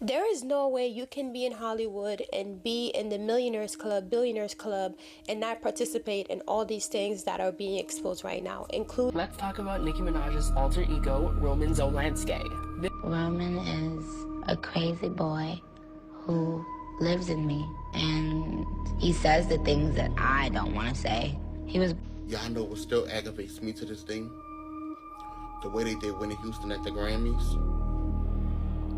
There is no way you can be in Hollywood and be in the millionaires club, billionaires club, and not participate in all these things that are being exposed right now, including... Let's talk about Nicki Minaj's alter ego, Roman Zolanski. Roman is a crazy boy who lives in me, and he says the things that I don't want to say. He was... Y'all know what still aggravates me to this day? The way they did Whitney Houston at the Grammys.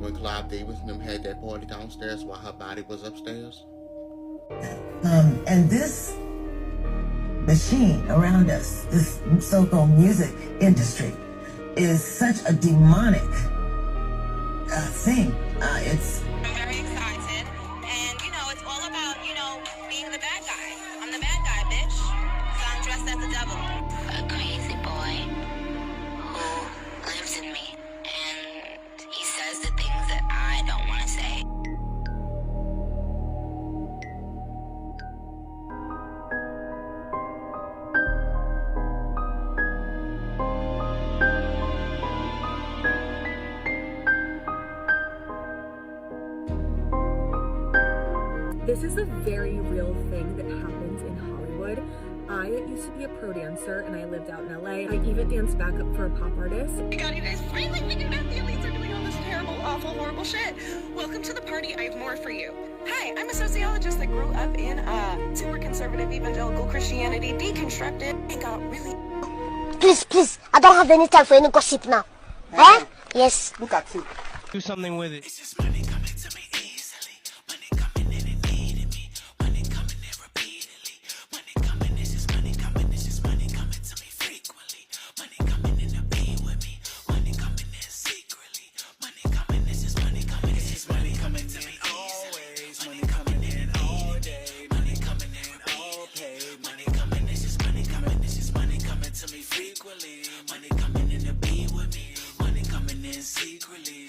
When Clive Davis and them had that party downstairs while her body was upstairs. And this machine around us, this so-called music industry, is such a demonic thing. I'm very excited, and it's all about, being the bad guy. I'm the bad guy, bitch. So I'm dressed as the devil. A crazy boy who lives in me, and he says the things that I don't want to say. This is a very real thing that happens in Hollywood. I used to be a pro dancer and I lived out in LA. I even danced backup for a pop artist. Oh my god, you guys finally figured out the elites are doing all this terrible, awful, horrible shit. Welcome to the party, I have more for you. Hi, I'm a sociologist that grew up in super conservative evangelical Christianity, deconstructed, and got really... Please, I don't have any time for any gossip now. Eh? Yes. Look at you. Do something with it. It's just money coming to me easily. Money coming in and needing me. Money coming in repeatedly. Money coming, it's just money coming. It's just money coming to me frequently. Money coming in to be with me. Money coming in secretly. Money coming, it's just money coming. It's just money coming to me always. Money coming in all day. Money coming in all paid. Money coming, it's just money coming. It's just money coming to me frequently. Money coming in to be with me. Money coming in secretly.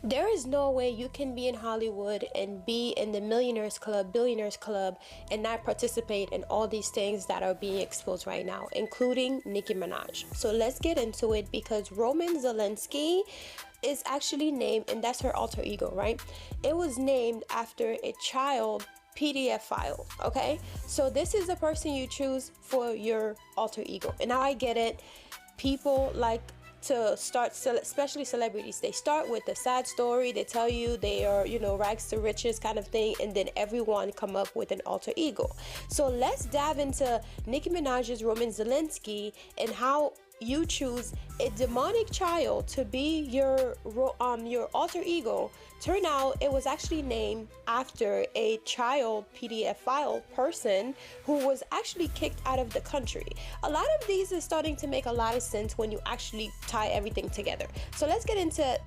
There is no way you can be in Hollywood and be in the millionaires club, billionaires club, and not participate in all these things that are being exposed right now, including Nicki Minaj. So let's get into it, because Roman Zolanski is actually named, and that's her alter ego, right? It was named after a child PDF file, okay? So this is the person you choose for your alter ego. And now I get it. People like to start, especially celebrities, they start with a sad story. They tell you they are, rags to riches kind of thing, and then everyone come up with an alter ego. So let's dive into Nicki Minaj's Roman Zolanski and how you choose a demonic child to be your alter ego. Turn out it was actually named after a child PDF file person who was actually kicked out of the country. A lot of these is starting to make a lot of sense when you actually tie everything together. So let's get into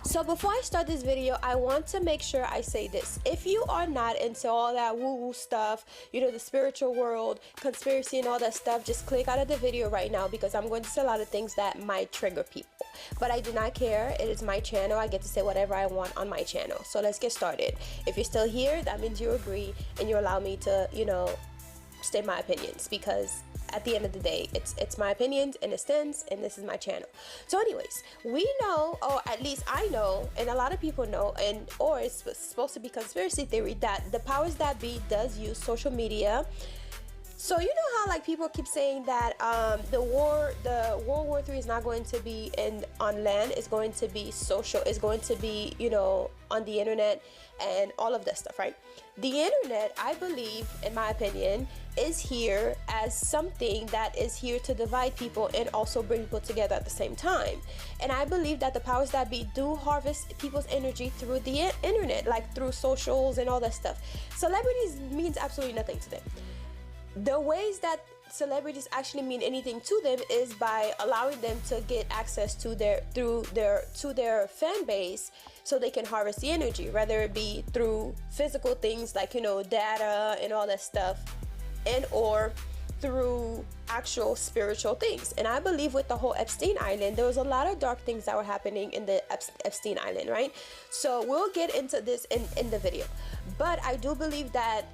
So before I start this video, I want to make sure I say this. If you are not into all that woo-woo stuff, the spiritual world, conspiracy and all that stuff, just click out of the video right now, because I'm going to say a lot of things that might trigger people. But I do not care. It is my channel. I get to say whatever I want on my channel. So let's get started. If you're still here, that means you agree and you allow me to, state my opinions, because at the end of the day, it's my opinions and it stands, and this is my channel. So anyways, we know, or at least I know, and a lot of people know, or it's supposed to be conspiracy theory, that the powers that be does use social media. So you know how people keep saying that the World War III is not going to be on land, it's going to be social, it's going to be on the internet and all of that stuff, right? The internet, I believe, in my opinion, is here as something that is here to divide people and also bring people together at the same time. And I believe that the powers that be do harvest people's energy through the internet, like through socials and all that stuff. Celebrities means absolutely nothing to them. The ways that celebrities actually mean anything to them is by allowing them to get access to their fan base, so they can harvest the energy, whether it be through physical things like data and all that stuff, and or through actual spiritual things. And I believe with the whole Epstein Island, there was a lot of dark things that were happening in the Epstein Island, right? So we'll get into this in the video, but I do believe that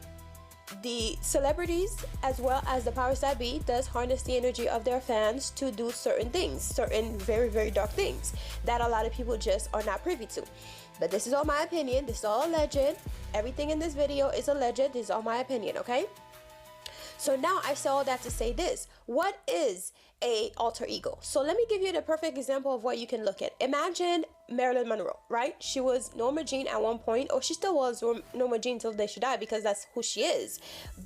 the celebrities as well as the powers that be does harness the energy of their fans to do certain things, certain very, very dark things that a lot of people just are not privy to. But this is all my opinion. This is all alleged. Everything in this video is alleged. This is all my opinion, okay? So now I say all that to say this. What is a alter ego? So let me give you the perfect example of what you can look at. Imagine Marilyn Monroe, right? She was Norma Jean at one point, or she still was Norma Jean till the day she died, because that's who she is.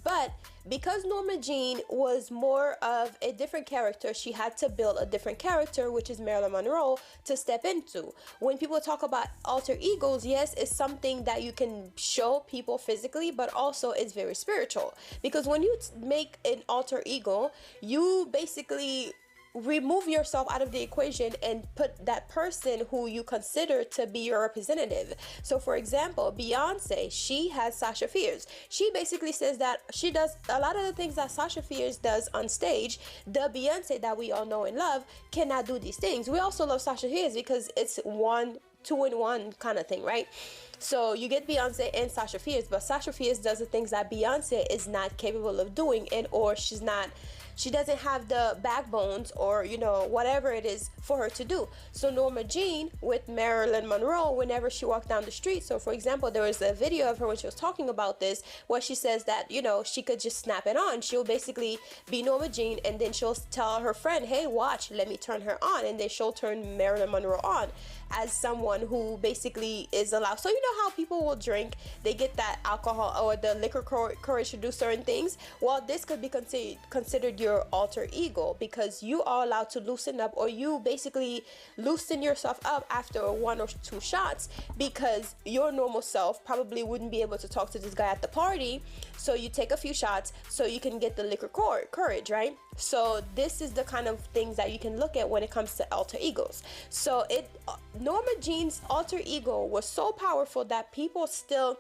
But because Norma Jean was more of a different character, she had to build a different character, which is Marilyn Monroe, to step into. When people talk about alter egos, yes, it's something that you can show people physically, but also it's very spiritual. Because when you make an alter ego, you basically remove yourself out of the equation and put that person who you consider to be your representative. So for example, Beyonce, she has Sasha Fierce. She basically says that she does a lot of the things that Sasha Fierce does on stage. The Beyonce that we all know and love cannot do these things. We also love Sasha Fierce because it's two-in-one kind of thing, right? So you get Beyonce and Sasha Fierce, but Sasha Fierce does the things that Beyonce is not capable of doing, and or she doesn't have the backbones, or you know, whatever it is for her to do. So Norma Jean with Marilyn Monroe, whenever she walked down the street, so for example, there was a video of her when she was talking about this, where she says that, you know, she could just snap it on. She'll basically be Norma Jean, and then she'll tell her friend, hey, watch, let me turn her on, and then she'll turn Marilyn Monroe on as someone who basically is allowed. So you know how people will drink, they get that alcohol or the liquor courage to do certain things. Well, this could be considered your alter ego, because you are allowed to loosen up, or you basically loosen yourself up after 1 or 2 shots, because your normal self probably wouldn't be able to talk to this guy at the party. So you take a few shots so you can get the liquor courage, right? So this is the kind of things that you can look at when it comes to alter egos. So Norma Jean's alter ego was so powerful that people still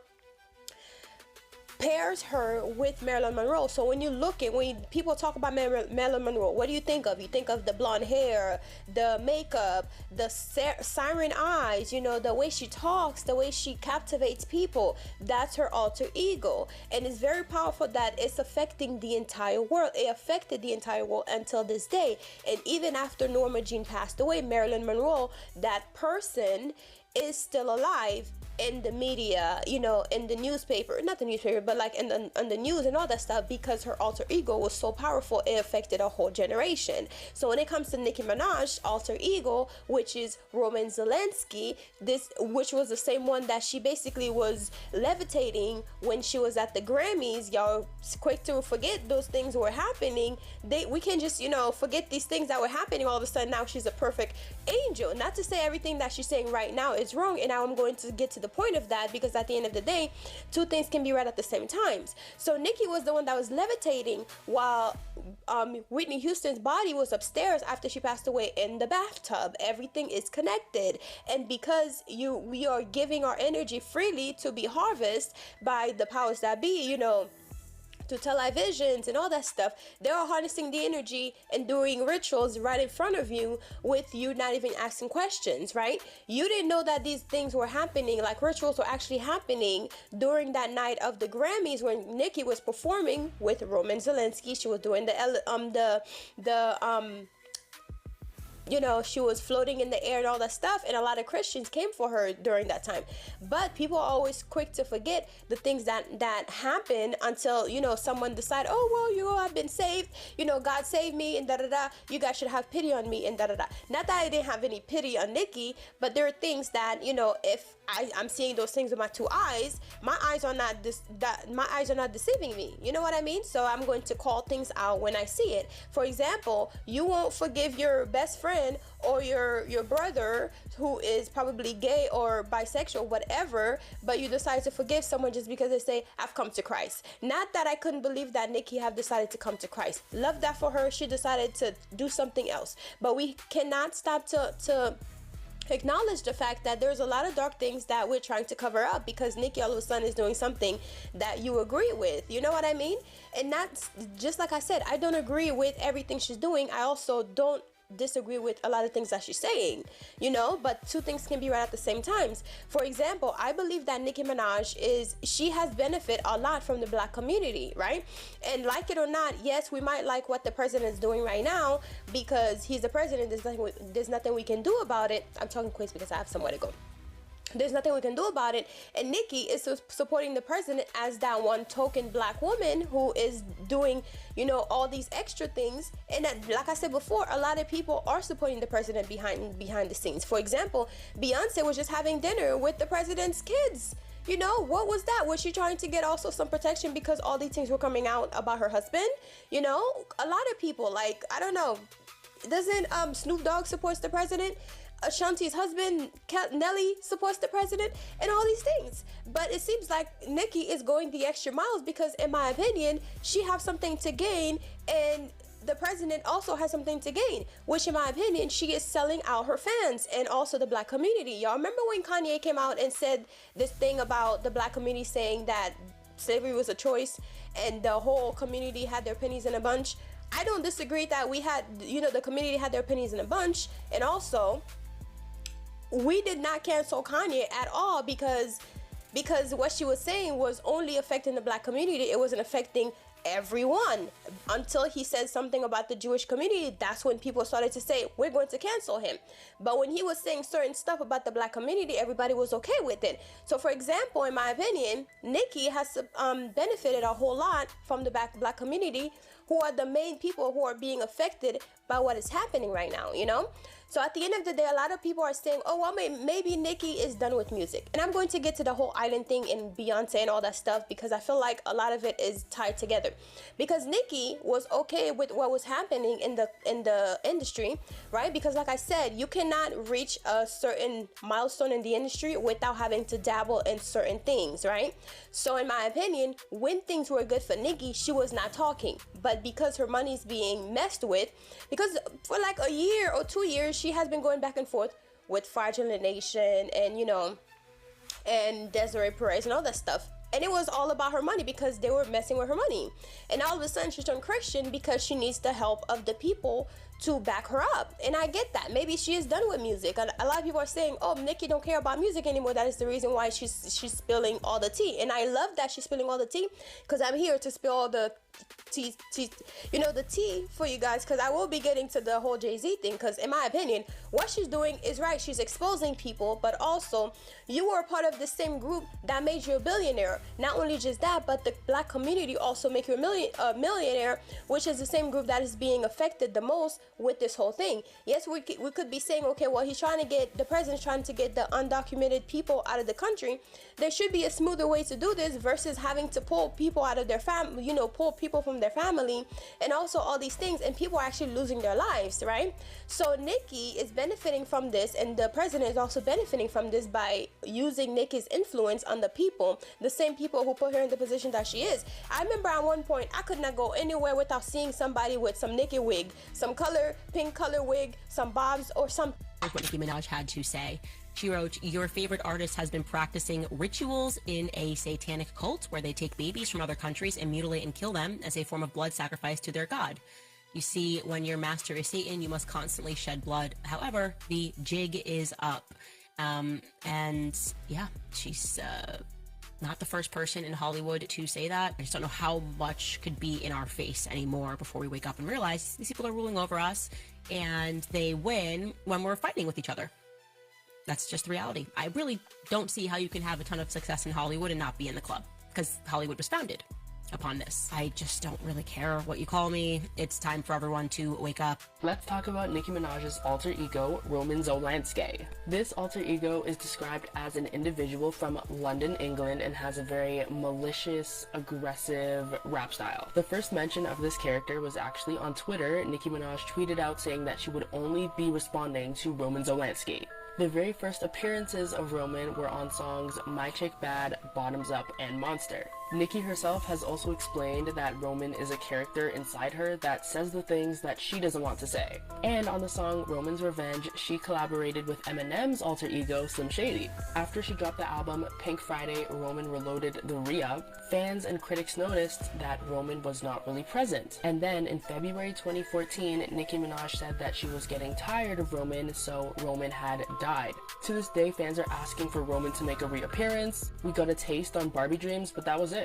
pairs her with Marilyn Monroe. So when people talk about Marilyn Monroe, what do you think of? You think of the blonde hair, the makeup, the siren eyes, you know, the way she talks, the way she captivates people. That's her alter ego, and it's very powerful that it's affecting the entire world. It affected the entire world until this day. And even after Norma Jean passed away, Marilyn Monroe, that person, is still alive in the media, you know, in the newspaper, not the newspaper, but like in the news and all that stuff, because her alter ego was so powerful, it affected a whole generation. So when it comes to Nicki Minaj alter ego, which is Roman Zolanski, which was the same one that she basically was levitating when she was at the Grammys. Y'all quick to forget those things were happening. We can just, you know, forget these things that were happening. All of a sudden now she's a perfect angel. Not to say everything that she's saying right now is wrong, and now I'm going to get to the point of that, because at the end of the day, 2 things can be right at the same time. So Nicki was the one that was levitating, while Whitney Houston's body was upstairs after she passed away in the bathtub. Everything is connected, and because we are giving our energy freely to be harvested by the powers that be, you know, to televisions and all that stuff, they are harnessing the energy and doing rituals right in front of you, with you not even asking questions, right? You didn't know that these things were happening, like rituals were actually happening during that night of the Grammys when Nicki was performing with Roman Zolanski. She was doing you know, she was floating in the air and all that stuff, and a lot of Christians came for her during that time. But people are always quick to forget the things that happen until, you know, someone decide, oh, well, you know, I've been saved, you know, God saved me, and da-da-da, you guys should have pity on me, and da-da-da. Not that I didn't have any pity on Nicki, but there are things that, you know, if I'm seeing those things with my 2 eyes, my eyes are not deceiving me. You know what I mean? So I'm going to call things out when I see it. For example, you won't forgive your best friend or your brother who is probably gay or bisexual, whatever, but you decide to forgive someone just because they say, I've come to Christ. Not that I couldn't believe that Nicki have decided to come to Christ. Love that for her. She decided to do something else. But we cannot stop to acknowledge the fact that there's a lot of dark things that we're trying to cover up, because Nicki all of a sudden is doing something that you agree with. You know what I mean? And that's just like I said, I don't agree with everything she's doing. I also don't disagree with a lot of things that she's saying, you know, but two things can be right at the same times. For example, I believe that Nicki Minaj she has benefit a lot from the black community, right? And like it or not, yes, we might like what the president is doing right now because he's the president. There's nothing we can do about it. I'm talking quick because I have somewhere to go. There's nothing we can do about it, and Nicki is supporting the president as that one token black woman who is doing, you know, all these extra things. And that, like I said before, a lot of people are supporting the president behind the scenes. For example, Beyonce was just having dinner with the president's kids. You know, what was that? Was she trying to get also some protection because all these things were coming out about her husband? You know, a lot of people, like, I don't know, doesn't Snoop Dogg supports the president? Ashanti's husband, Nelly, supports the president, and all these things. But it seems like Nicki is going the extra miles because, in my opinion, she has something to gain, and the president also has something to gain, which, in my opinion, she is selling out her fans and also the black community. Y'all remember when Kanye came out and said this thing about the black community saying that slavery was a choice and the whole community had their pennies in a bunch? I don't disagree that we had, you know, the community had their pennies in a bunch, and also we did not cancel Kanye at all because what she was saying was only affecting the black community. It wasn't affecting everyone until he said something about the Jewish community. That's when people started to say, we're going to cancel him. But when he was saying certain stuff about the black community, everybody was okay with it. So for example, in my opinion, Nicki has benefited a whole lot from the black community, who are the main people who are being affected by what is happening right now, you know? So at the end of the day, a lot of people are saying, oh, well, maybe Nicki is done with music. And I'm going to get to the whole island thing and Beyonce and all that stuff because I feel like a lot of it is tied together. Because Nicki was okay with what was happening in the industry, right? Because like I said, you cannot reach a certain milestone in the industry without having to dabble in certain things, right? So in my opinion, when things were good for Nicki, she was not talking. But because her money's being messed with, because for like a year or 2 years, she has been going back and forth with Fraudulent Nation and, you know, and Desiree Perez and all that stuff. And it was all about her money because they were messing with her money. And all of a sudden she turned Christian because she needs the help of the people to back her up. And I get that. Maybe she is done with music. And a lot of people are saying, oh, Nicki don't care about music anymore. That is the reason why she's spilling all the tea. And I love that she's spilling all the tea because I'm here to spill all the tea, you know, the tea for you guys, because I will be getting to the whole Jay-Z thing, because in my opinion, what she's doing is right. She's exposing people, but also you were a part of the same group that made you a billionaire. Not only just that, but the black community also make you a millionaire, which is the same group that is being affected the most with this whole thing. Yes, we could be saying, okay, well, the president's trying to get the undocumented people out of the country. There should be a smoother way to do this versus having to pull people out of their family, you know, pull people from their family and also all these things, and people are actually losing their lives, right? So Nicki is benefiting from this, and the president is also benefiting from this by using Nicki's influence on the people, the same people who put her in the position that she is. I remember at one point I could not go anywhere without seeing somebody with some Nicki wig, some pink color wig, some bobs or something. What Nicki Minaj had to say. She wrote, your favorite artist has been practicing rituals in a satanic cult where they take babies from other countries and mutilate and kill them as a form of blood sacrifice to their god. You see, when your master is Satan, you must constantly shed blood. However, the jig is up. And yeah, she's not the first person in Hollywood to say that. I just don't know how much could be in our face anymore before we wake up and realize these people are ruling over us, and they win when we're fighting with each other. That's just the reality. I really don't see how you can have a ton of success in Hollywood and not be in the club, because Hollywood was founded upon this. I just don't really care what you call me. It's time for everyone to wake up. Let's talk about Nicki Minaj's alter ego, Roman Zolanski. This alter ego is described as an individual from London, England, and has a very malicious, aggressive rap style. The first mention of this character was actually on Twitter. Nicki Minaj tweeted out saying that she would only be responding to Roman Zolanski. The very first appearances of Roman were on songs My Chick Bad, Bottoms Up, and Monster. Nicki herself has also explained that Roman is a character inside her that says the things that she doesn't want to say. And on the song Roman's Revenge, she collaborated with Eminem's alter ego Slim Shady. After she dropped the album Pink Friday, Roman reloaded the re-up. Fans and critics noticed that Roman was not really present. And then in February 2014, Nicki Minaj said that she was getting tired of Roman, so Roman had died. To this day, fans are asking for Roman to make a reappearance. We got a taste on Barbie Dreams, but that was it.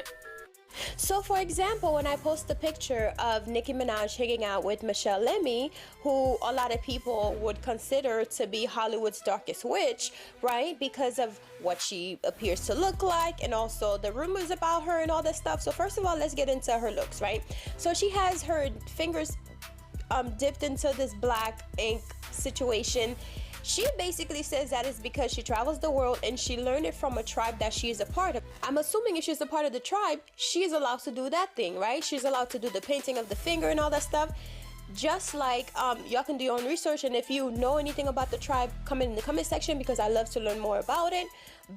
So for example, when I post a picture of Nicki Minaj hanging out with Michelle Lemmy, who a lot of people would consider to be Hollywood's darkest witch, right? Because of what she appears to look like and also the rumors about her and all that stuff. So first of all, let's get into her looks, right? So she has her fingers dipped into this black ink situation. She basically says that it's because she travels the world and she learned it from a tribe that she is a part of. I'm assuming if she's a part of the tribe, she's allowed to do that thing, right? She's allowed to do the painting of the finger and all that stuff. Just like y'all can do your own research, and if you know anything about the tribe, comment in the comment section because I love to learn more about it.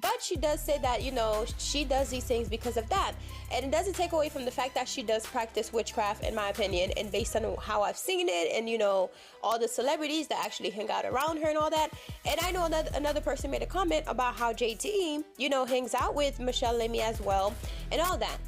But she does say that, you know, she does these things because of that. And it doesn't take away from the fact that she does practice witchcraft, in my opinion, and based on how I've seen it and, you know, all the celebrities that actually hang out around her and all that. And I know that another person made a comment about how JT, you know, hangs out with Michelle Lemmy as well and all that.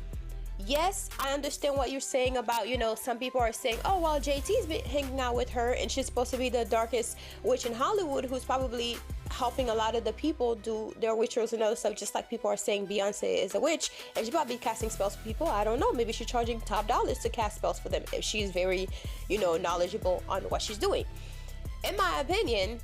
Yes, I understand what you're saying about, you know, some people are saying, oh, well, JT's been hanging out with her and she's supposed to be the darkest witch in Hollywood who's probably helping a lot of the people do their rituals and other stuff, just like people are saying Beyonce is a witch and she's probably casting spells for people. I don't know, maybe she's charging top dollars to cast spells for them if she's very, you know, knowledgeable on what she's doing. In my opinion,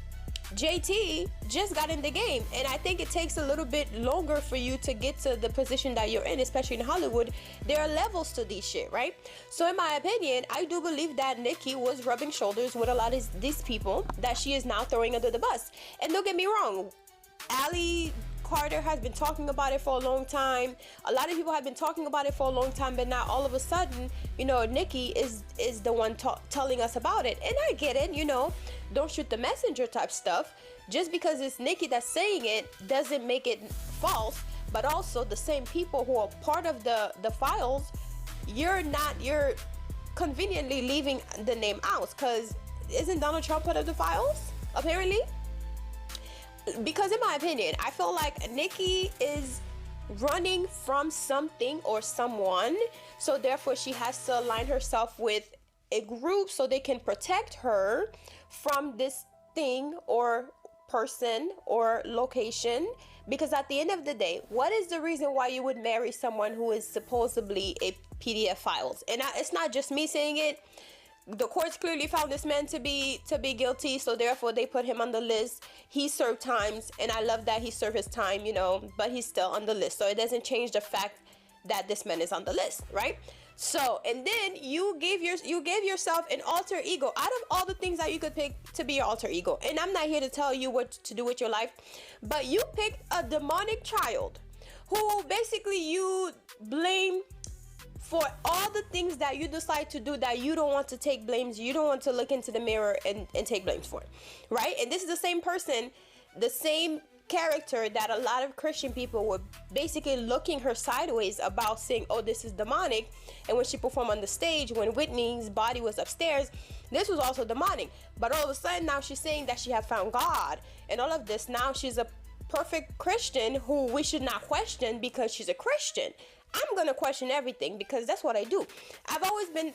JT just got in the game, and I think it takes a little bit longer for you to get to the position that you're in, especially in Hollywood. There are levels to these shit, right? So in my opinion, I do believe that Nicki was rubbing shoulders with a lot of these people that she is now throwing under the bus. And don't get me wrong, Ali Carter has been talking about it for a long time. A lot of people have been talking about it for a long time, but now all of a sudden, you know, Nicki is the one telling us about it. And I get it, you know, don't shoot the messenger type stuff. Just because it's Nicki that's saying it doesn't make it false. But also the same people who are part of the files, you're conveniently leaving the name out, because isn't Donald Trump part of the files apparently? Because in my opinion, I feel like Nicki is running from something or someone, so therefore she has to align herself with a group so they can protect her from this thing or person or location. Because at the end of the day, what is the reason why you would marry someone who is supposedly a PDF files? And it's not just me saying it. The courts clearly found this man to be guilty, so therefore they put him on the list. He served times, and I love that he served his time, you know, but he's still on the list. So it doesn't change the fact that this man is on the list, right? So, and then you gave yourself an alter ego out of all the things that you could pick to be your alter ego. And I'm not here to tell you what to do with your life, but you picked a demonic child who basically you blame for all the things that you decide to do that you don't want to take blames, you don't want to look into the mirror and take blames for, right? And this is the same person, the same character that a lot of Christian people were basically looking her sideways about, saying, oh, this is demonic. And when she performed on the stage, when Whitney's body was upstairs, this was also demonic. But all of a sudden now she's saying that she had found God and all of this. Now she's a perfect Christian who we should not question because she's a Christian. I'm gonna question everything because that's what I do. I've always been,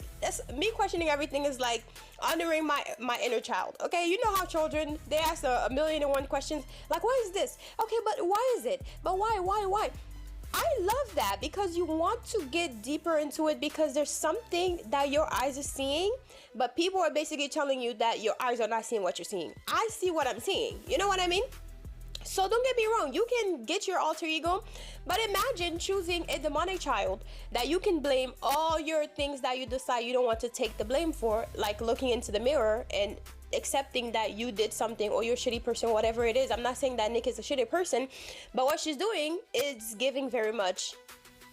me questioning everything is like honoring my inner child. Okay, you know how children, they ask a million and one questions, like, why is this? Okay, but why is it? But why? I love that because you want to get deeper into it because there's something that your eyes are seeing, but people are basically telling you that your eyes are not seeing what you're seeing. I see what I'm seeing. You know what I mean? So don't get me wrong, you can get your alter ego, but imagine choosing a demonic child that you can blame all your things that you decide you don't want to take the blame for, like looking into the mirror and accepting that you did something or you're a shitty person, whatever it is. I'm not saying that Nick is a shitty person, but what she's doing is giving very much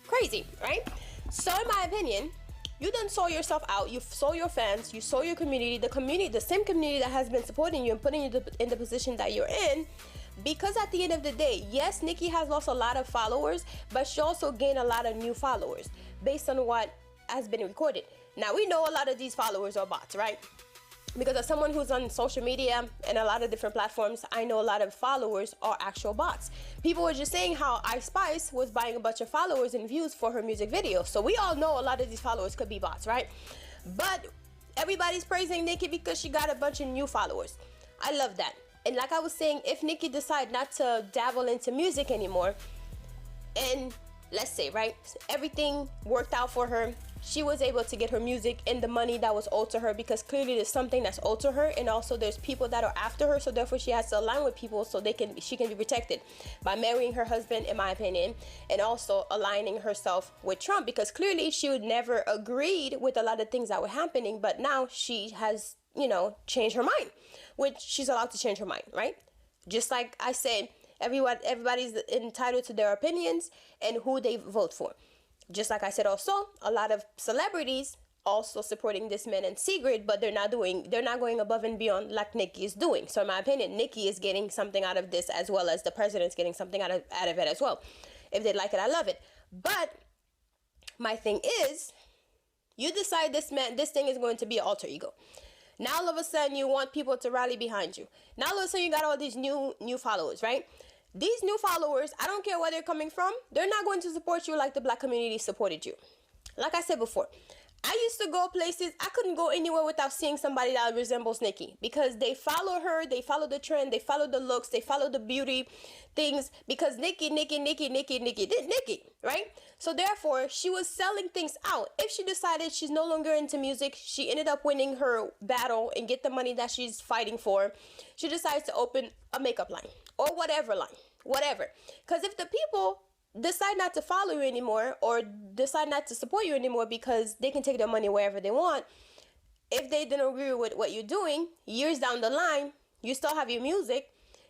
crazy, right? So in my opinion, you done sold yourself out, you sold your fans, you sold your community, the same community that has been supporting you and putting you in the position that you're in. Because at the end of the day, yes, Nicki has lost a lot of followers, but she also gained a lot of new followers based on what has been recorded. Now, we know a lot of these followers are bots, right? Because as someone who's on social media and a lot of different platforms, I know a lot of followers are actual bots. People were just saying how Ice Spice was buying a bunch of followers and views for her music video. So we all know a lot of these followers could be bots, right? But everybody's praising Nicki because she got a bunch of new followers. I love that. And like I was saying, if Nicki decide not to dabble into music anymore, and let's say, right, everything worked out for her, she was able to get her music and the money that was owed to her, because clearly there's something that's owed to her, and also there's people that are after her, so therefore she has to align with people so she can be protected by marrying her husband, in my opinion, and also aligning herself with Trump, because clearly she would never agreed with a lot of things that were happening, but now she has, you know, changed her mind, which she's allowed to change her mind, right? Just like I said, everybody's entitled to their opinions and who they vote for. Just like I said, also a lot of celebrities also supporting this man in secret, but they're not going above and beyond like Nicki is doing. So in my opinion, Nicki is getting something out of this, as well as the president's getting something out of it as well. If they like it, I love it. But my thing is, you decide this thing is going to be an alter ego. Now all of a sudden you want people to rally behind you. Now all of a sudden you got all these new followers, right? These new followers, I don't care where they're coming from, they're not going to support you like the black community supported you. Like I said before, I used to go places, I couldn't go anywhere without seeing somebody that resembles Nicki, because they follow her, they follow the trend, they follow the looks, they follow the beauty things, because Nicki, right? So therefore, she was selling things out. If she decided she's no longer into music, she ended up winning her battle and get the money that she's fighting for, she decides to open a makeup line or whatever line, whatever. Because if the people decide not to follow you anymore or decide not to support you anymore because they can take their money wherever they want, if they didn't agree with what you're doing, years down the line, you still have your music.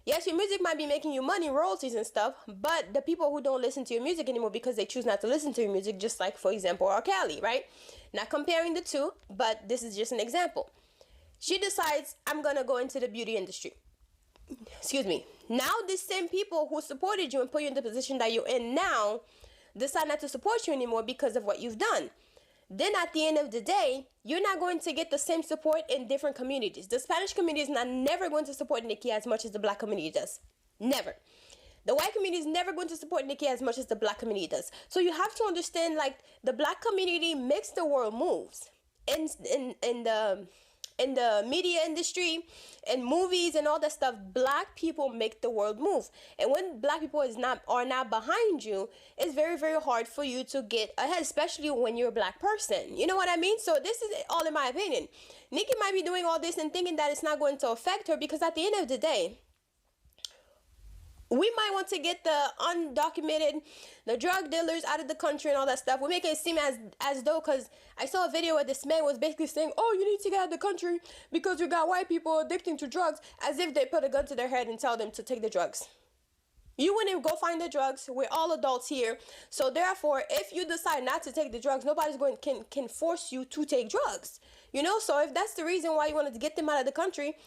Yes, your music might be making you money, royalties and stuff, but the people who don't listen to your music anymore because they choose not to listen to your music, just like, for example, R. Kelly, right? Not comparing the two, but this is just an example. She decides, I'm going to go into the beauty industry. Excuse me. Now these same people who supported you and put you in the position that you're in now decide not to support you anymore because of what you've done. Then at the end of the day, you're not going to get the same support in different communities. The Spanish community is never going to support Nicki as much as the black community does. Never. The white community is never going to support Nicki as much as the black community does. So you have to understand, like, the black community makes the world moves. In the media industry and movies and all that stuff, black people make the world move. And when black people are not behind you, it's very, very hard for you to get ahead, especially when you're a black person. You know what I mean? So this is all in my opinion. Nicki might be doing all this and thinking that it's not going to affect her, because at the end of the day, we might want to get the undocumented, the drug dealers out of the country and all that stuff. We make it seem as though, because I saw a video where this man was basically saying, oh, you need to get out of the country because you got white people addicting to drugs, as if they put a gun to their head and tell them to take the drugs. You wouldn't go find the drugs. We're all adults here. So therefore, if you decide not to take the drugs, nobody's can force you to take drugs. You know, so if that's the reason why you wanted to get them out of the country,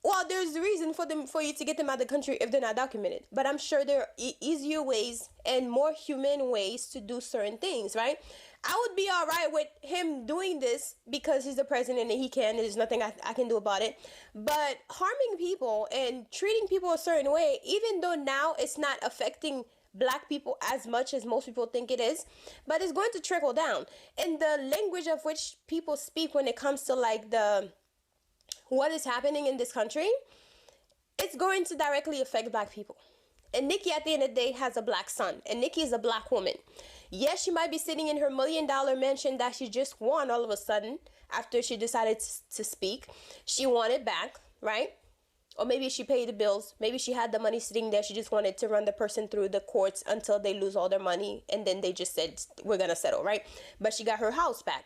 well, there's a reason for you to get them out of the country if they're not documented. But I'm sure there are easier ways and more humane ways to do certain things, right? I would be all right with him doing this because he's the president and he can. There's nothing I can do about it. But harming people and treating people a certain way, even though now it's not affecting black people as much as most people think it is, but it's going to trickle down. And the language of which people speak when it comes to like what is happening in this country, it's going to directly affect black people. And Nicki, at the end of the day, has a black son. And Nicki is a black woman. Yes, she might be sitting in her $1 million mansion that she just won all of a sudden after she decided to speak. She won it back, right? Or maybe she paid the bills. Maybe she had the money sitting there. She just wanted to run the person through the courts until they lose all their money. And then they just said, we're going to settle, right? But she got her house back.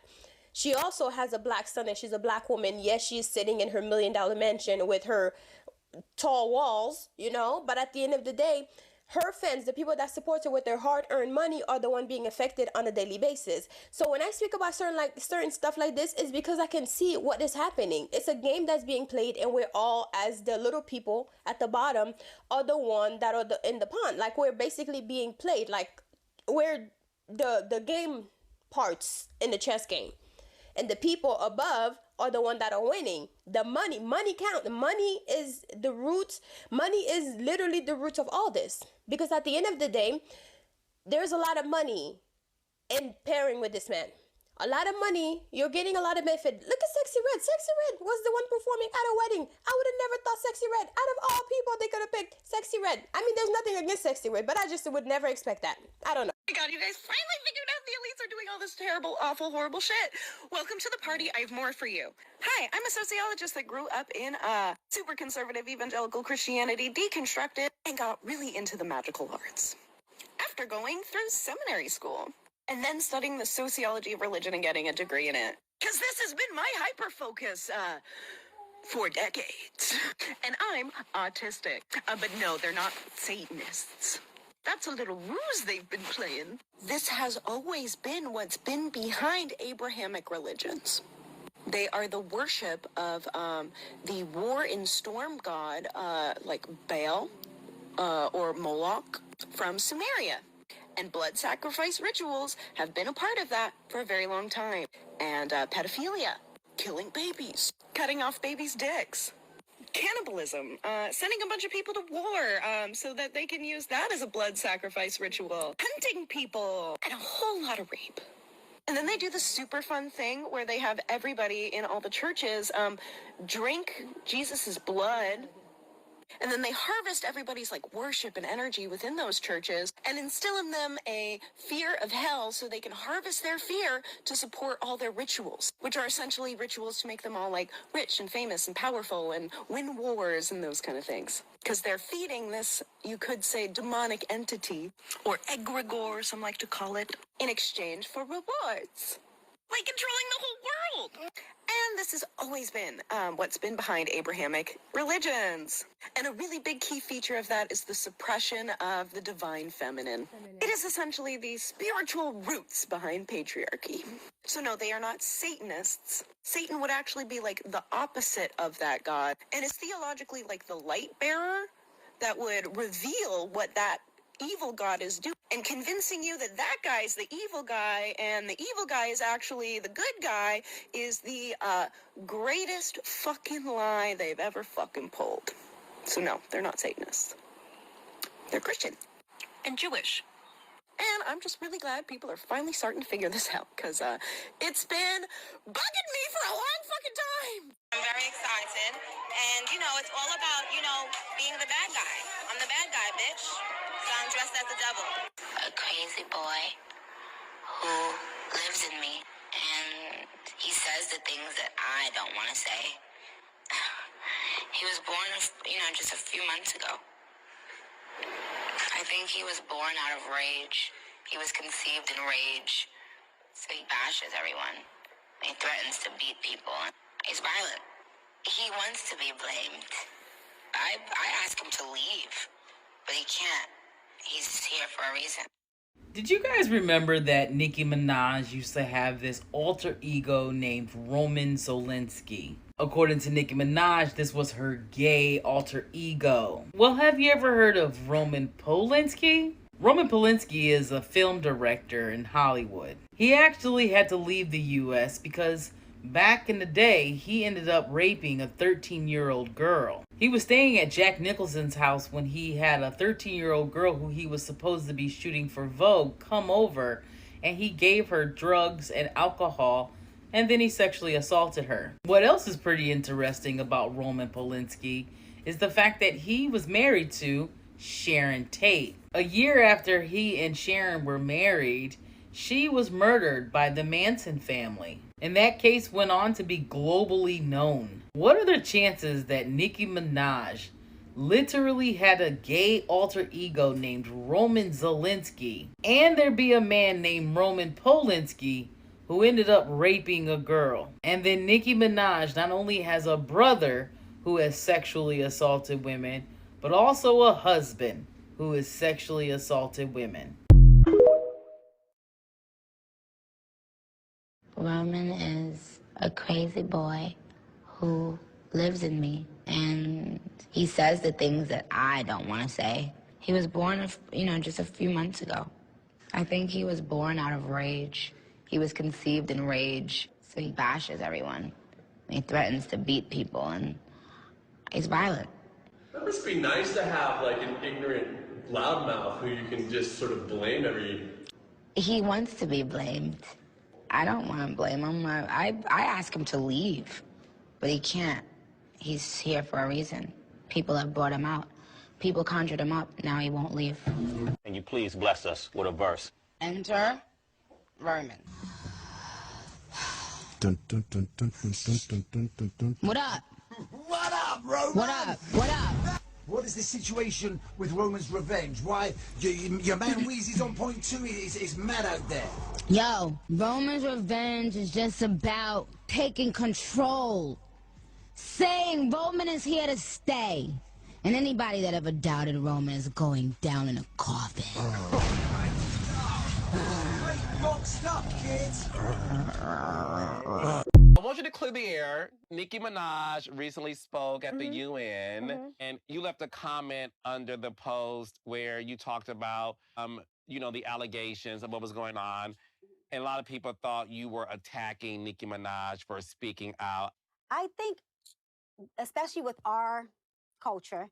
She also has a black son and she's a black woman. Yes, she's sitting in her $1 million mansion with her tall walls, you know, but at the end of the day, her fans, the people that support her with their hard-earned money, are the one being affected on a daily basis. So when I speak about certain stuff like this, is because I can see what is happening. It's a game that's being played, and we're all, as the little people at the bottom, are the one that are in the pond. Like, we're basically being played. Like, we're the game parts in the chess game, and the people above are the one that are winning. The money count. Money is the roots. Money is literally the roots of all this, because at the end of the day, there's a lot of money in pairing with this man. A lot of money. You're getting a lot of benefit. Look at Sexy Red. Sexy Red was the one performing at a wedding. I would have never thought Sexy Red. Out of all people, they could have picked Sexy Red. I mean, there's nothing against Sexy Red, but I just would never expect that. I don't know. Oh my god, you guys finally figured out the elites are doing all this terrible, awful, horrible shit. Welcome to the party. I have more for you. Hi, I'm a sociologist that grew up in super conservative evangelical Christianity, deconstructed, and got really into the magical arts. After going through seminary school, and then studying the sociology of religion and getting a degree in it. Because this has been my hyper-focus, for decades. And I'm autistic. But no, they're not Satanists. That's a little ruse they've been playing. This has always been what's been behind Abrahamic religions. They are the worship of the war and storm god, like Baal or Moloch from Sumeria. And blood sacrifice rituals have been a part of that for a very long time. And pedophilia, killing babies, cutting off babies' dicks, cannibalism, sending a bunch of people to war so that they can use that as a blood sacrifice ritual, hunting people, and a whole lot of rape. And then they do the super fun thing where they have everybody in all the churches drink Jesus's blood. And then they harvest everybody's like worship and energy within those churches and instill in them a fear of hell so they can harvest their fear to support all their rituals, which are essentially rituals to make them all like rich and famous and powerful and win wars and those kind of things. Because they're feeding this, you could say, demonic entity, or egregore, some like to call it, in exchange for rewards. Like controlling the whole world. And this has always been what's been behind Abrahamic religions. And a really big key feature of that is the suppression of the divine feminine. It is essentially the spiritual roots behind patriarchy. So no, they are not Satanists. Satan would actually be like the opposite of that god. And is theologically like the light bearer that would reveal what that evil god is doing and convincing you that that guy is the evil guy and the evil guy is actually the good guy is the greatest fucking lie they've ever fucking pulled. So no, they're not Satanists. They're Christian and Jewish. And I'm just really glad people are finally starting to figure this out because it's been bugging me for a long fucking time. I'm very excited, and it's all about, being the bad guy. I'm the bad guy, bitch. So I'm dressed as the devil. A crazy boy who lives in me, and he says the things that I don't want to say. He was born, just a few months ago. I think he was born out of rage. He was conceived in rage. So he bashes everyone. He threatens to beat people. He's violent. He wants to be blamed. I ask him to leave, but he can't. He's here for a reason. Did you guys remember that Nicki Minaj used to have this alter ego named Roman Zolanski? According to Nicki Minaj, this was her gay alter ego. Well, have you ever heard of Roman Polanski? Roman Polanski is a film director in Hollywood. He actually had to leave the US because back in the day, he ended up raping a 13-year-old girl. He was staying at Jack Nicholson's house when he had a 13-year-old girl who he was supposed to be shooting for Vogue come over, and he gave her drugs and alcohol, and then he sexually assaulted her. What else is pretty interesting about Roman Polanski is the fact that he was married to Sharon Tate. A year after he and Sharon were married, she was murdered by the Manson family. And that case went on to be globally known. What are the chances that Nicki Minaj literally had a gay alter ego named Roman Zolanski, and there be a man named Roman Polanski who ended up raping a girl? And then Nicki Minaj not only has a brother who has sexually assaulted women, but also a husband who has sexually assaulted women. Roman is a crazy boy who lives in me, and he says the things that I don't want to say. He was born, just a few months ago. I think he was born out of rage. He was conceived in rage, so he bashes everyone. He threatens to beat people, and he's violent. That must be nice to have, like, an ignorant loudmouth who you can just sort of blame every... He wants to be blamed. I don't want to blame him. I ask him to leave, but he can't. He's here for a reason. People have brought him out. People conjured him up. Now he won't leave. Can you please bless us with a verse? Enter Roman. Dun, dun, dun, dun, dun, dun, dun, dun, dun. What up? What up, Roman? What up? What up? What is the situation with Roman's revenge? Why, your man Weezy's on point too, is mad out there. Yo, Roman's revenge is just about taking control. Saying Roman is here to stay. And anybody that ever doubted Roman is going down in a coffin. Wrong stuff, kids. I want you to clear the air. Nicki Minaj recently spoke at the UN, and you left a comment under the post where you talked about, the allegations of what was going on. And a lot of people thought you were attacking Nicki Minaj for speaking out. I think, especially with our culture,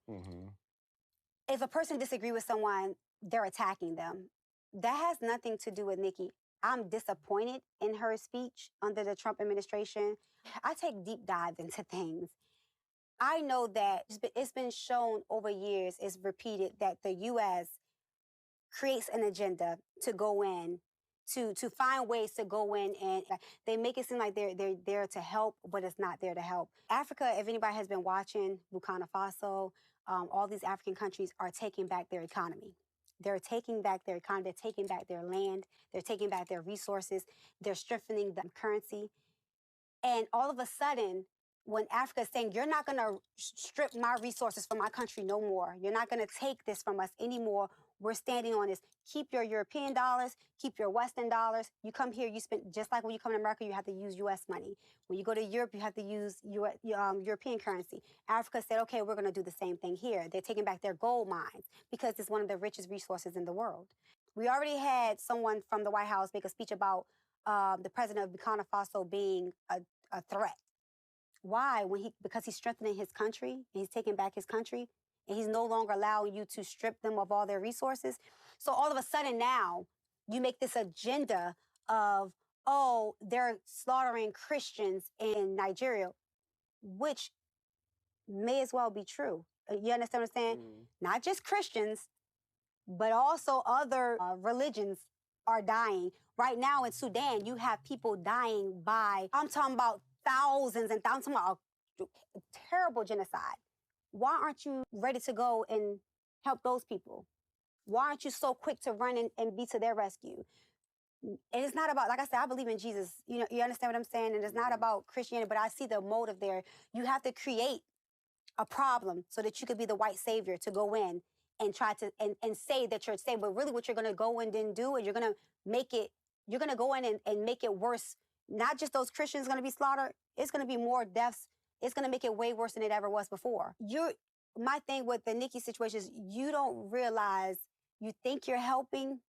if a person disagrees with someone, they're attacking them. That has nothing to do with Nicki. I'm disappointed in her speech under the Trump administration. I take deep dives into things. I know that it's been shown over years, it's repeated, that the U.S. creates an agenda to go in, to find ways to go in, and they make it seem like they're there to help, but it's not there to help. Africa, if anybody has been watching, Burkina Faso, all these African countries are taking back their economy. They're taking back their economy, they're taking back their land, they're taking back their resources, they're strengthening the currency. And all of a sudden, when Africa is saying, you're not gonna strip my resources from my country no more, you're not gonna take this from us anymore, we're standing on this. Keep your European dollars, keep your Western dollars. You come here, you spend, just like when you come to America, you have to use US money. When you go to Europe, you have to use European currency. Africa said, okay, we're gonna do the same thing here. They're taking back their gold mines because it's one of the richest resources in the world. We already had someone from the White House make a speech about the president of Burkina Faso being a threat. Why? Because he's strengthening his country, and he's taking back his country, and he's no longer allowing you to strip them of all their resources. So all of a sudden now, you make this agenda of, oh, they're slaughtering Christians in Nigeria, which may as well be true. You understand what I'm saying? Not just Christians, but also other religions are dying. Right now in Sudan, you have people dying by, I'm talking about thousands and thousands, I'm talking about a terrible genocide. Why aren't you ready to go and help those people? Why aren't you so quick to run and be to their rescue? And it's not about, like I said, I believe in Jesus. You understand what I'm saying? And it's not about Christianity, but I see the motive there. You have to create a problem so that you could be the white savior to go in and try to, and say that you're saved. But really what you're going to go in and do is you're going to go in and make it worse. Not just those Christians going to be slaughtered. It's going to be more deaths. It's going to make it way worse than it ever was before. My thing with the Nicki situation is you don't realize, you think you're helping,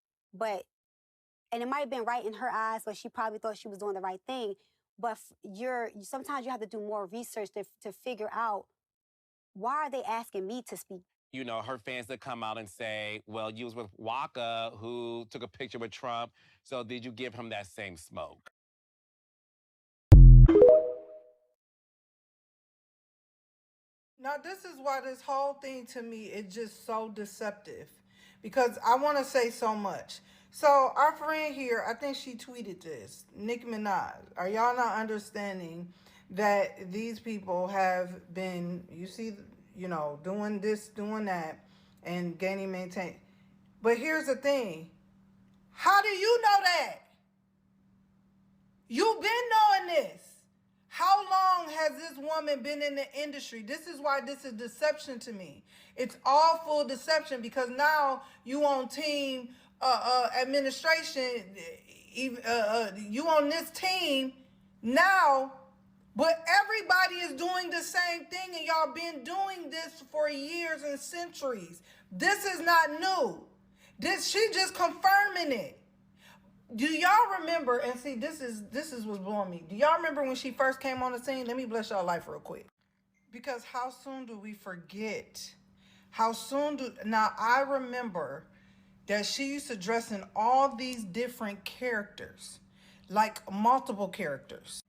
and it might have been right in her eyes, but she probably thought she was doing the right thing. But sometimes you have to do more research to figure out, why are they asking me to speak? Her fans that come out and say, well, you was with Waka, who took a picture with Trump, so did you give him that same smoke? Now, this is why this whole thing to me is just so deceptive, because I want to say so much. So our friend here, I think she tweeted this, Nicki Minaj. Are y'all not understanding that these people have been, doing this, doing that, and gaining, maintain? But here's the thing. How do you know that? You've been knowing this. How long has this woman been in the industry? This is why this is deception to me. It's all full deception, because now you on team administration, you on this team now, but everybody is doing the same thing, and y'all been doing this for years and centuries. This is not new. She just confirming it. Do y'all remember, and see, this is what's blowing me. Do y'all remember when she first came on the scene? Let me bless y'all life real quick. Because how soon do we forget? Now I remember that she used to dress in all these different characters, like multiple characters,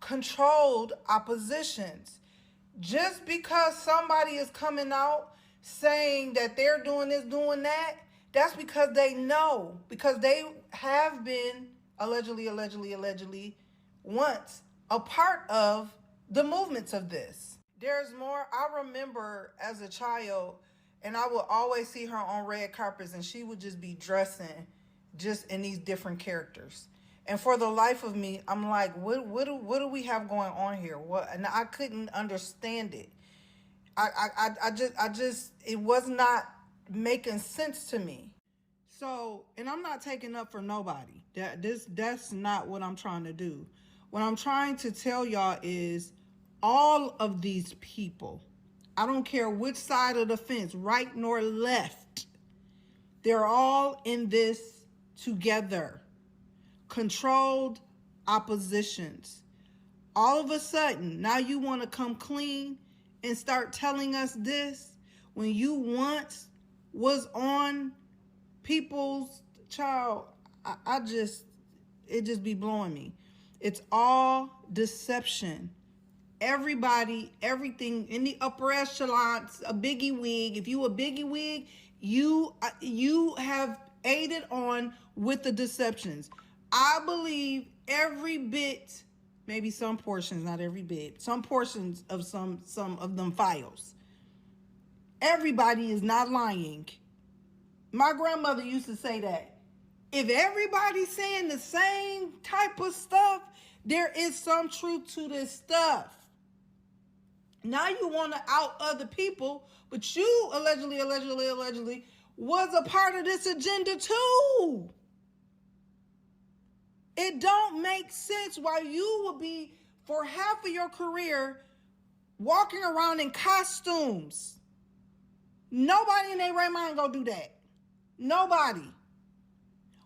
controlled oppositions. Just because somebody is coming out saying that they're doing this, doing that, that's because they know, because they have been allegedly once a part of the movements of this. There's more. I remember as a child, and I would always see her on red carpets, and she would just be dressing just in these different characters. And for the life of me, I'm like, what do we have going on here? And I couldn't understand it. I just, it was not making sense to me. So, and I'm not taking up for nobody. That's not what I'm trying to do. What I'm trying to tell y'all is all of these people, I don't care which side of the fence, right nor left, they're all in this together. Controlled oppositions. All of a sudden, now you want to come clean and start telling us this when you once was on people's child. It just be blowing me. It's all deception. Everybody, everything in the upper echelons, a biggie wig. If you a biggie wig, you have aided on with the deceptions. I believe every bit, maybe some portions, not every bit, some portions of some of them files. Everybody is not lying. My grandmother used to say that. If everybody's saying the same type of stuff, there is some truth to this stuff. Now you want to out other people, but you allegedly was a part of this agenda too. It don't make sense why you will be, for half of your career, walking around in costumes. Nobody in their right mind gonna do that. Nobody.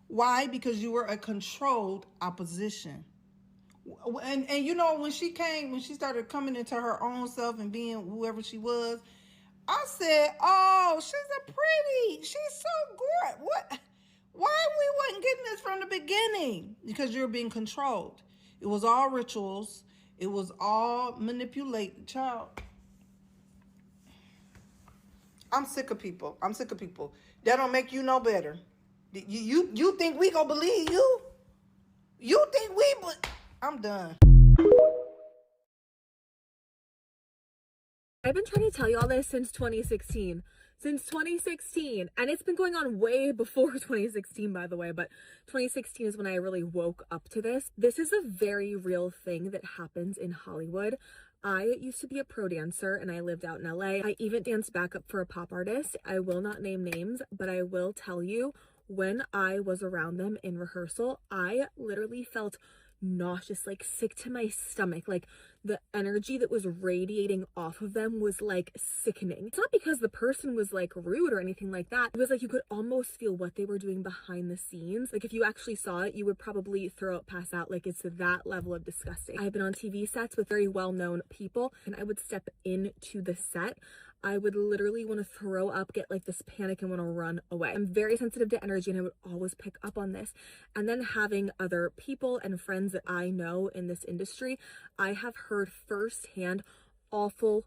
Why? Because you were a controlled opposition. And you know, when she started coming into her own self and being whoever she was, I said, oh, she's so good. What? Why we wasn't getting this from the beginning? Because you're being controlled. It was all rituals. It was all manipulated. Child, I'm sick of people. That don't make you no better. You think we gonna believe you? You think I'm done. I've been trying to tell y'all this since 2016. And it's been going on way before 2016, by the way, but 2016 is when I really woke up to this. This is a very real thing that happens in Hollywood. I used to be a pro dancer and I lived out in LA. I even danced backup for a pop artist. I will not name names, but I will tell you, when I was around them in rehearsal, I literally felt nauseous, like sick to my stomach. Like the energy that was radiating off of them was like sickening. It's not because the person was like rude or anything like that. It was like you could almost feel what they were doing behind the scenes. Like if you actually saw it, you would probably throw up, pass out. Like it's that level of disgusting. I've been on TV sets with very well-known people, and I would step into the set. I would literally want to throw up, get like this panic and want to run away. I'm very sensitive to energy and I would always pick up on this. And then having other people and friends that I know in this industry, I have heard firsthand awful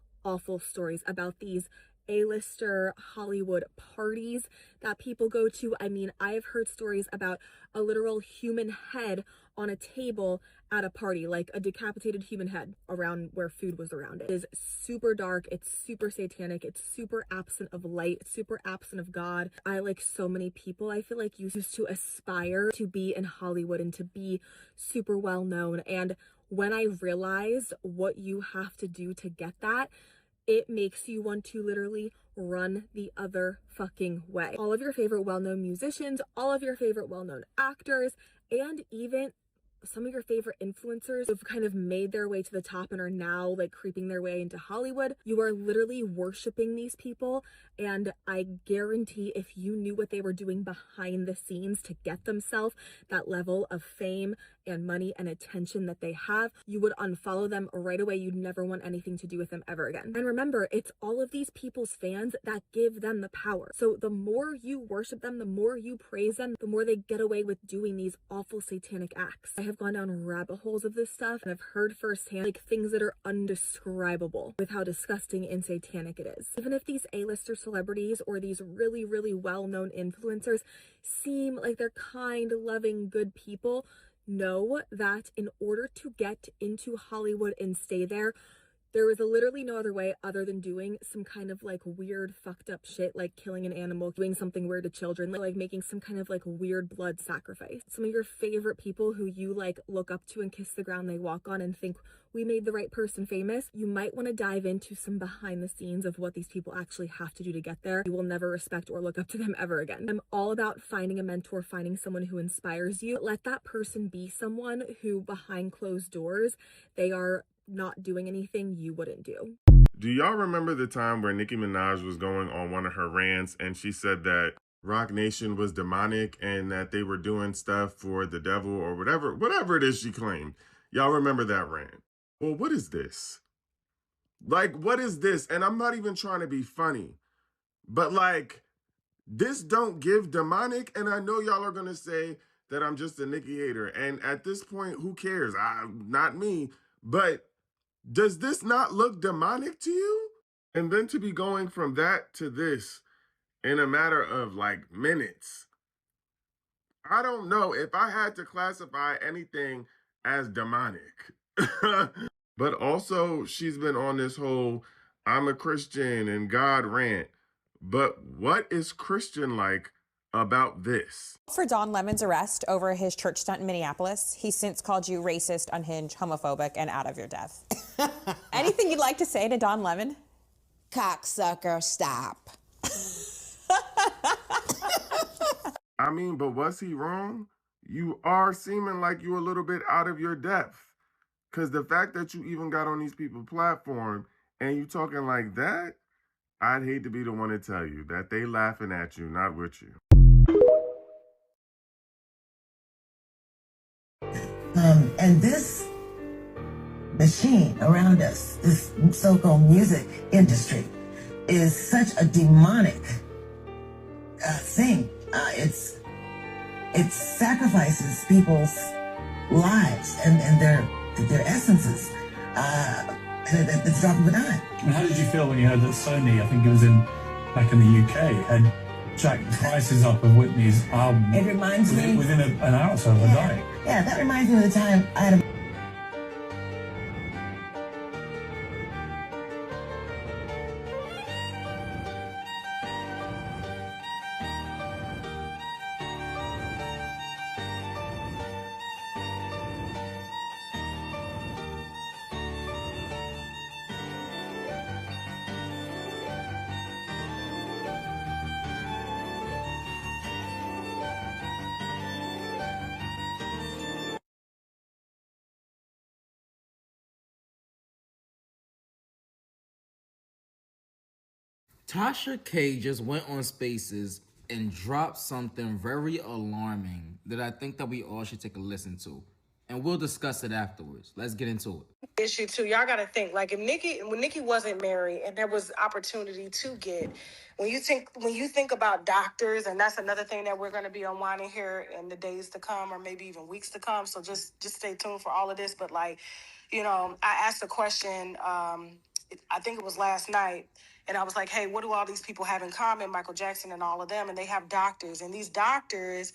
stories about these A-lister Hollywood parties that people go to. I mean, I've heard stories about a literal human head on a table at a party, like a decapitated human head around where food was around it. It is super dark, it's super satanic, it's super absent of light, super absent of God. I, like so many people, I feel like used to aspire to be in Hollywood and to be super well known. And when I realized what you have to do to get that, it makes you want to literally run the other fucking way. All of your favorite well-known musicians, all of your favorite well-known actors, and even some of your favorite influencers who've kind of made their way to the top and are now like creeping their way into Hollywood. You are literally worshiping these people, and I guarantee if you knew what they were doing behind the scenes to get themselves that level of fame and money and attention that they have, you would unfollow them right away. You'd never want anything to do with them ever again. And remember, it's all of these people's fans that give them the power. So the more you worship them, the more you praise them, the more they get away with doing these awful satanic acts. I have gone down rabbit holes of this stuff, and I've heard firsthand like things that are undescribable with how disgusting and satanic it is. Even if these A-lister celebrities or these really, really well-known influencers seem like they're kind, loving, good people, know that in order to get into Hollywood and stay there, there was literally no other way other than doing some kind of like weird fucked up shit, like killing an animal, doing something weird to children, like making some kind of like weird blood sacrifice. Some of your favorite people who you like look up to and kiss the ground they walk on and think we made the right person famous, you might want to dive into some behind the scenes of what these people actually have to do to get there. You will never respect or look up to them ever again. I'm all about finding a mentor, finding someone who inspires you. Let that person be someone who behind closed doors, they are not doing anything you wouldn't do. Do y'all remember the time where Nicki Minaj was going on one of her rants and she said that Roc Nation was demonic and that they were doing stuff for the devil or whatever it is she claimed? Y'all remember that rant? Well, what is this? Like, what is this? And I'm not even trying to be funny, but like, this don't give demonic. And I know y'all are going to say that I'm just a Nicki hater. And at this point, who cares? Not me, but does this not look demonic to you? And then to be going from that to this in a matter of like minutes. I don't know if I had to classify anything as demonic. But also, she's been on this whole I'm a Christian and God rant. But what is Christian like about this? For Don Lemon's arrest over his church stunt in Minneapolis, he's since called you racist, unhinged, homophobic, and out of your depth. Anything you'd like to say to Don Lemon? Cocksucker, stop. I mean, but was he wrong? You are seeming like you're a little bit out of your depth. Because the fact that you even got on these people's platform and you talking like that, I'd hate to be the one to tell you that they laughing at you, not with you. And this machine around us, this so-called music industry, is such a demonic thing. It sacrifices people's lives and their essences at the drop of a dime. And how did you feel when you heard that Sony, I think it was back in the UK, had jacked the prices up of Whitney's album? It reminds me within an hour or so of a day. Yeah, that reminds me of the time I had a Tasha K just went on Spaces and dropped something very alarming that I think that we all should take a listen to. And we'll discuss it afterwards. Let's get into it. Issue too, y'all gotta think, like when Nicki wasn't married and there was opportunity to get, when you think about doctors, and that's another thing that we're gonna be unwinding here in the days to come or maybe even weeks to come. So just stay tuned for all of this. But like, I asked a question I think it was last night, and I was like, hey, what do all these people have in common? Michael Jackson and all of them, and they have doctors, and these doctors,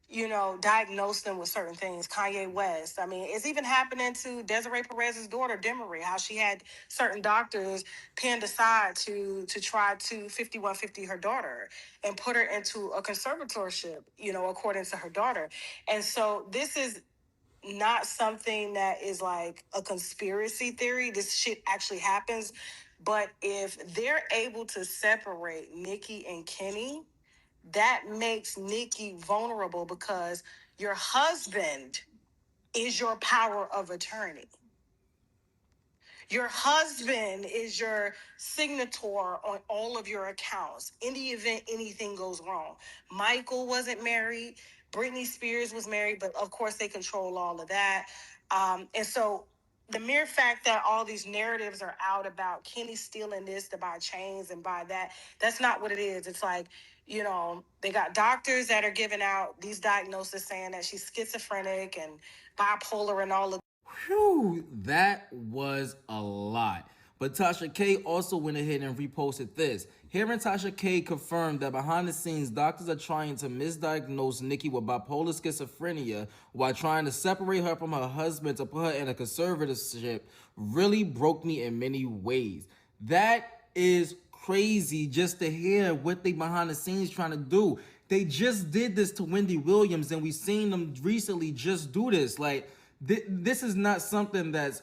you know, diagnose them with certain things. Kanye West. I mean, it's even happening to Desiree Perez's daughter, Demery, how she had certain doctors pinned aside to try to 5150 her daughter and put her into a conservatorship, you know, according to her daughter. And so this is not something that is like a conspiracy theory. This shit actually happens. But if they're able to separate Nicki and Kenny, that makes Nicki vulnerable because your husband is your power of attorney. Your husband is your signator on all of your accounts in the event anything goes wrong. Michael wasn't married. Britney Spears was married, but of course they control all of that. And so the mere fact that all these narratives are out about Kenny stealing this to buy chains and buy that, that's not what it is. It's like, you know, they got doctors that are giving out these diagnoses saying that she's schizophrenic and bipolar and all of. Whew, that was a lot. But Tasha K also went ahead and reposted this. Hearing Tasha K confirmed that behind the scenes, doctors are trying to misdiagnose Nicki with bipolar schizophrenia while trying to separate her from her husband to put her in a conservatorship really broke me in many ways. That is crazy just to hear what they behind the scenes trying to do. They just did this to Wendy Williams, and we've seen them recently just do this. Like, this is not something that's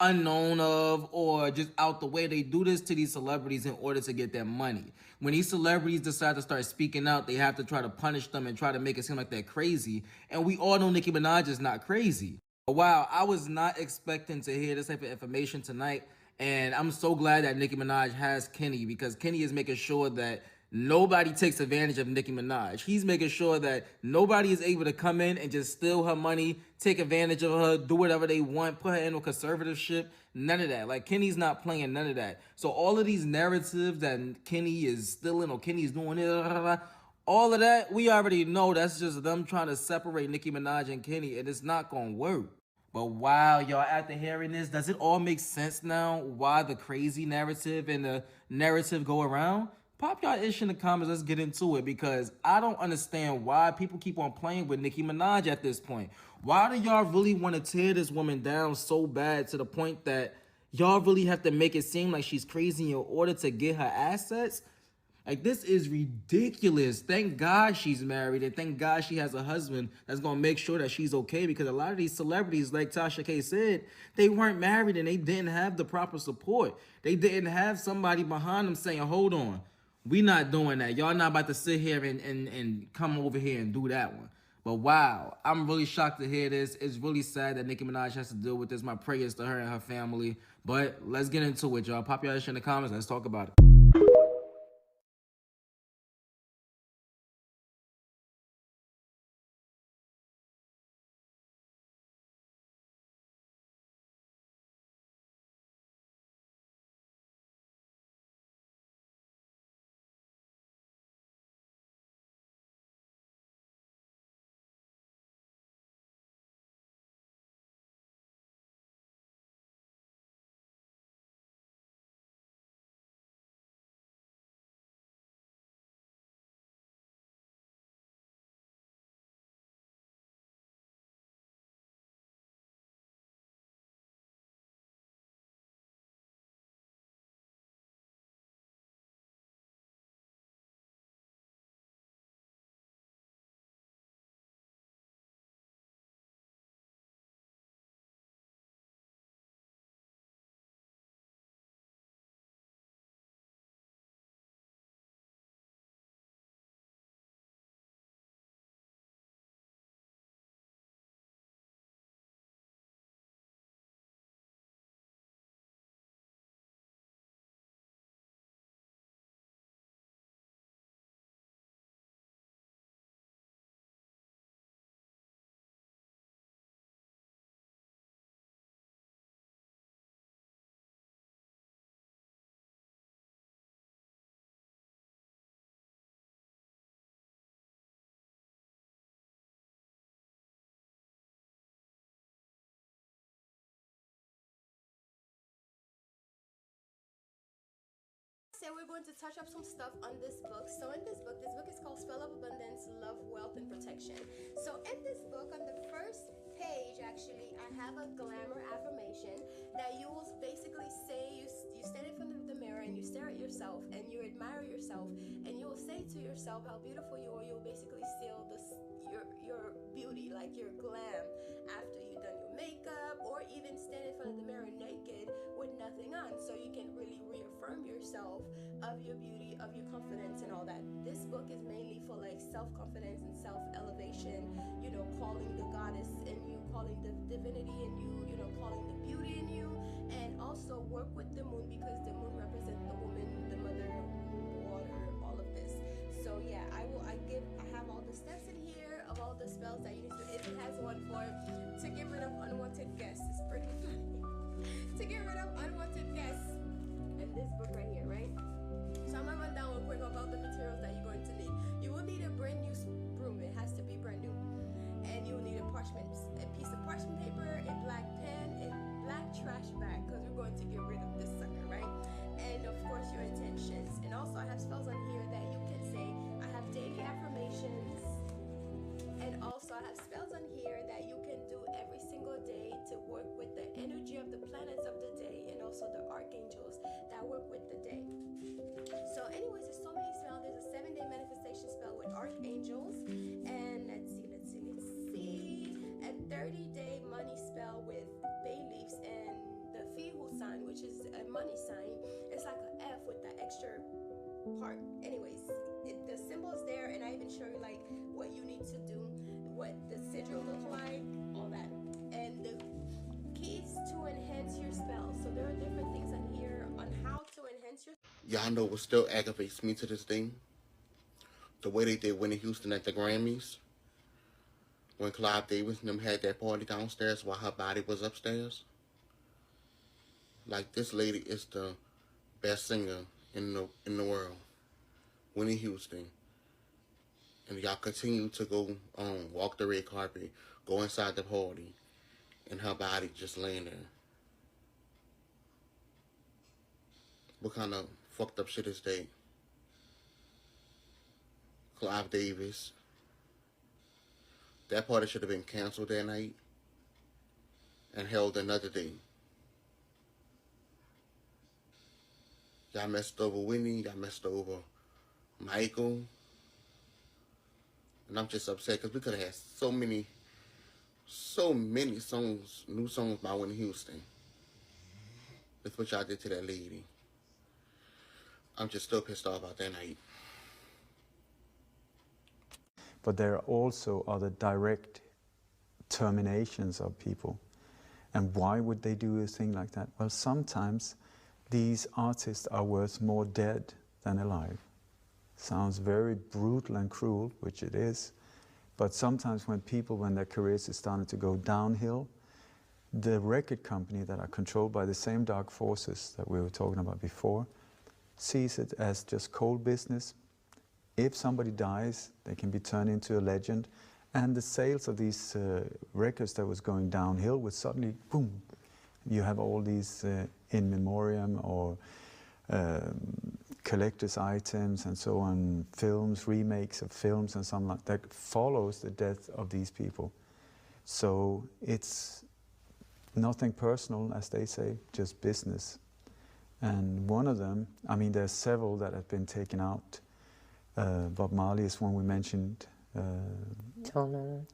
unknown of or just out the way. They do this to these celebrities in order to get their money. When these celebrities decide to start speaking out, they have to try to punish them and try to make it seem like they're crazy. And we all know Nicki Minaj is not crazy. Wow, I was not expecting to hear this type of information tonight. And I'm so glad that Nicki Minaj has Kenny, because Kenny is making sure that nobody takes advantage of Nicki Minaj. He's making sure that nobody is able to come in and just steal her money, take advantage of her, do whatever they want, put her in a conservatorship. None of that. Like, Kenny's not playing none of that. So all of these narratives that Kenny is stealing or Kenny's doing it, all of that, we already know that's just them trying to separate Nicki Minaj and Kenny, and it's not gonna work. But wow, y'all, after hearing this, does it all make sense now why the crazy narrative and the narrative go around? Pop y'all ish in the comments, let's get into it, because I don't understand why people keep on playing with Nicki Minaj at this point. Why do y'all really want to tear this woman down so bad to the point that y'all really have to make it seem like she's crazy in order to get her assets? Like, this is ridiculous. Thank God she's married, and thank God she has a husband that's gonna make sure that she's okay, because a lot of these celebrities, like Tasha K said, they weren't married and they didn't have the proper support. They didn't have somebody behind them saying, hold on, we not doing that. Y'all not about to sit here and come over here and do that one. But wow, I'm really shocked to hear this. It's really sad that Nicki Minaj has to deal with this. My prayers to her and her family. But let's get into it, y'all. Pop your shit in the comments. Let's talk about it. then we're going to touch up some stuff on this book. So in this book is called Spell of Abundance, Love, Wealth, and Protection. So in this book, on the first page, actually, I have a glamour affirmation that you will basically say, you stand in front of the mirror and you stare at yourself and you admire yourself and you will say to yourself how beautiful you are. You'll basically seal your beauty, like your glam, after you've done your makeup, or even stand in front of the mirror naked with nothing on, so you can really reaffirm yourself of your beauty, of your confidence, and all that. This book is mainly for like self-confidence and self-elevation, you know, calling the goddess in you, calling the divinity in you, you know, calling the beauty in you, and also work with the moon, because the moon represents the woman, the mother, water, all of this. So yeah, I have all the steps in here of all the spells that you need to. It has one for to get rid of unwanted guests. It's pretty funny. To get rid of unwanted guests. In this book right here, right? So I'm gonna run down real quick about the materials that you're going to need. You will need a brand new broom. It has to be brand new. And you will need a piece of parchment paper, a black pen, a black trash bag, because we're going to get rid of this sucker, right? And of course your intentions. And also I have spells on here that you can say. I have daily affirmations. And also I have spells on here that you can do every single day to work with the energy of the planets of the day, and also the archangels that work with the day. So anyways, there's so many spells. There's a 7-day manifestation spell with archangels, and let's see, a 30-day money spell with bay leaves and the Fihu sign, which is a money sign. It's like an F with the extra part. Anyways, the symbol is there, and I even show you like what you need to do, what the sigil looks like, all that, and the keys to enhance your spell. So there are different things on here on how to enhance your. Y'all know what still aggravates me to this day? The way they did Whitney Houston at the Grammys. When Clive Davis and them had that party downstairs while her body was upstairs. Like, this lady is the best singer in the world. Whitney Houston. And y'all continue to go walk the red carpet, go inside the party, and her body just laying there. What kind of fucked up shit is that? Clive Davis. That party should have been canceled that night and held another day. Y'all messed over Whitney, y'all messed over Michael. And I'm just upset because we could have had so many songs, new songs by Whitney Houston. That's what y'all did to that lady. I'm just still pissed off about that night. But there are also other direct terminations of people. And why would they do a thing like that? Well, sometimes these artists are worth more dead than alive. Sounds very brutal and cruel, which it is. But sometimes when their careers are starting to go downhill, the record company that are controlled by the same dark forces that we were talking about before sees it as just cold business. If somebody dies, they can be turned into a legend, and the sales of these records that was going downhill would suddenly, boom, you have all these in memoriam or collector's items and so on, films, remakes of films and something like that follows the death of these people. So it's nothing personal, as they say, just business. And one of them, I mean, there's several that have been taken out. Bob Marley is one we mentioned. John Lennon.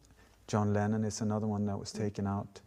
John Lennon is another one that was taken out.